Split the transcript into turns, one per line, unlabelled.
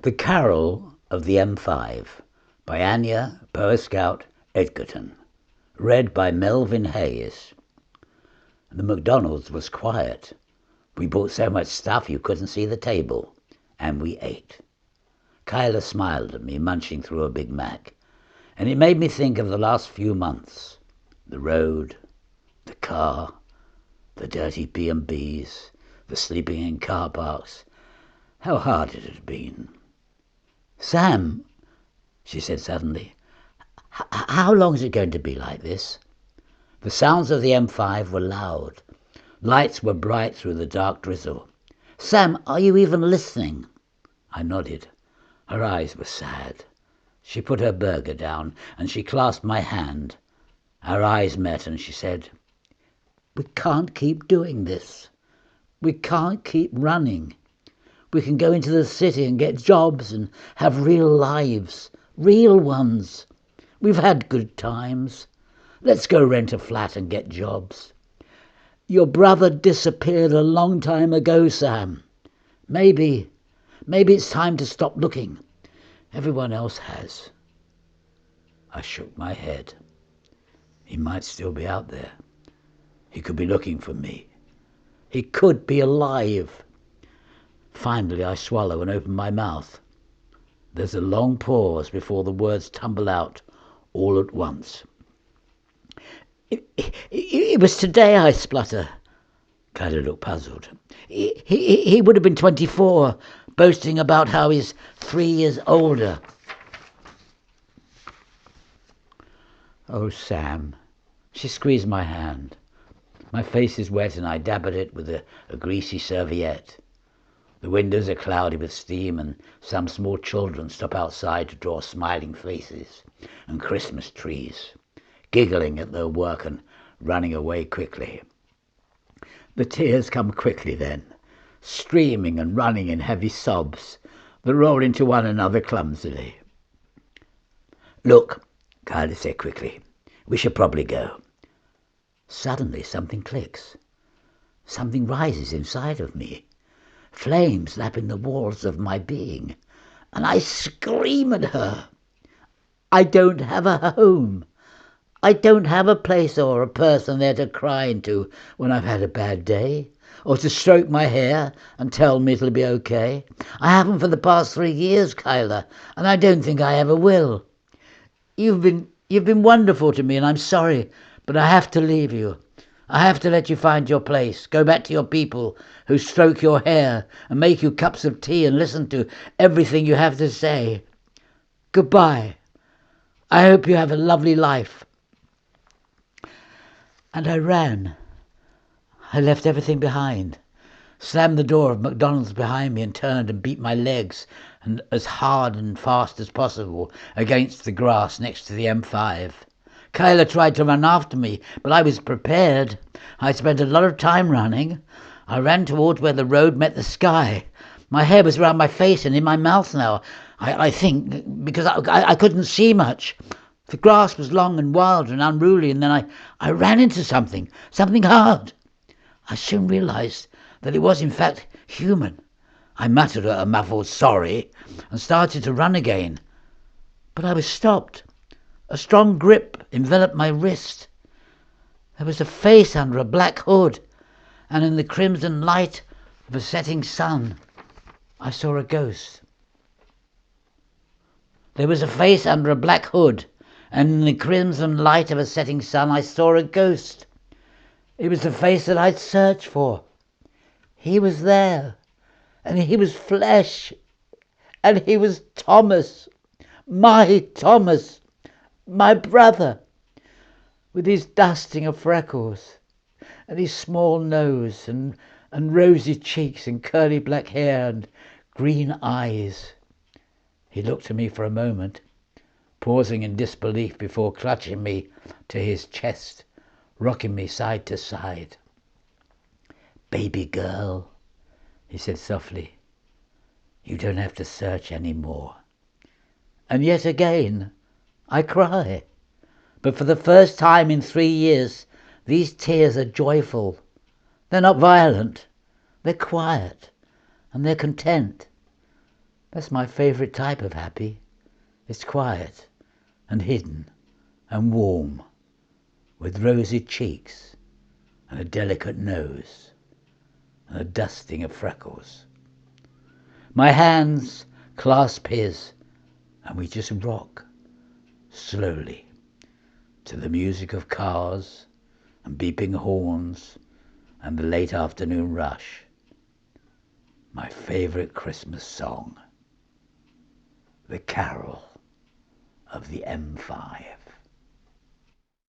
The Carol of the M5 by Anya Poerscout-Edgerton. Read by Melvyn Hayes. The McDonald's was quiet. We bought so much stuff you couldn't see the table. And we ate. Kyla smiled at me, munching through a Big Mac. And it made me think of the last few months. The road, the car, the dirty B&Bs, the sleeping in car parks. How hard it had been. "Sam," she said suddenly, "how long is it going to be like this?" The sounds of the M5 were loud. Lights were bright through the dark drizzle. "Sam, are you even listening?" I nodded. Her eyes were sad. She put her burger down and she clasped my hand. Our eyes met and she said, "We can't keep doing this. We can't keep running. We can go into the city and get jobs and have real lives, real ones. We've had good times. Let's go rent a flat and get jobs. Your brother disappeared a long time ago, Sam. Maybe it's time to stop looking. Everyone else has." I shook my head. He might still be out there. He could be looking for me. He could be alive. Finally I swallow and open my mouth. There's a long pause before the words tumble out all at once. It was today," I splutter. Kyla looked puzzled. He would have been 24, boasting about how he's 3 years older." "Oh, Sam." She squeezed my hand. My face is wet and I dab at it with a greasy serviette. The windows are cloudy with steam and some small children stop outside to draw smiling faces and Christmas trees, giggling at their work and running away quickly. The tears come quickly then, streaming and running in heavy sobs that roll into one another clumsily. "Look," Kyla said quickly, "we should probably go." Suddenly something clicks. Something rises inside of me. Flames lapping the walls of my being, and I scream at her. I don't have a home. I don't have a place or a person there to cry into when I've had a bad day, or to stroke my hair and tell me it'll be okay. I haven't for the past 3 years, Kyla, and I don't think I ever will. You've been wonderful to me, and I'm sorry, but I have to leave you. I have to let you find your place, go back to your people who stroke your hair and make you cups of tea and listen to everything you have to say. Goodbye. I hope you have a lovely life." And I ran. I left everything behind, slammed the door of McDonald's behind me and turned and beat my legs and as hard and fast as possible against the grass next to the M5. Kyla tried to run after me, but I was prepared. I spent a lot of time running. I ran towards where the road met the sky. My hair was around my face and in my mouth now, I think, because I couldn't see much. The grass was long and wild and unruly, and then I ran into something hard. I soon realized that it was in fact human. I muttered a muffled sorry and started to run again. But I was stopped. A strong grip enveloped my wrist. There was a face under a black hood, and in the crimson light of a setting sun, I saw a ghost. There was a face under a black hood, and in the crimson light of a setting sun, I saw a ghost. It was the face that I'd searched for. He was there, and he was flesh, and he was Thomas, my Thomas. My brother, with his dusting of freckles, and his small nose, and rosy cheeks, and curly black hair, and green eyes. He looked at me for a moment, pausing in disbelief before clutching me to his chest, rocking me side to side. "Baby girl," he said softly, "you don't have to search any more." And yet again I cry, but for the first time in 3 years, these tears are joyful. They're not violent, they're quiet, and they're content. That's my favourite type of happy. It's quiet and hidden and warm, with rosy cheeks and a delicate nose and a dusting of freckles. My hands clasp his and we just rock slowly to the music of cars and beeping horns and the late afternoon rush. My favourite Christmas song, the Carol of the M5.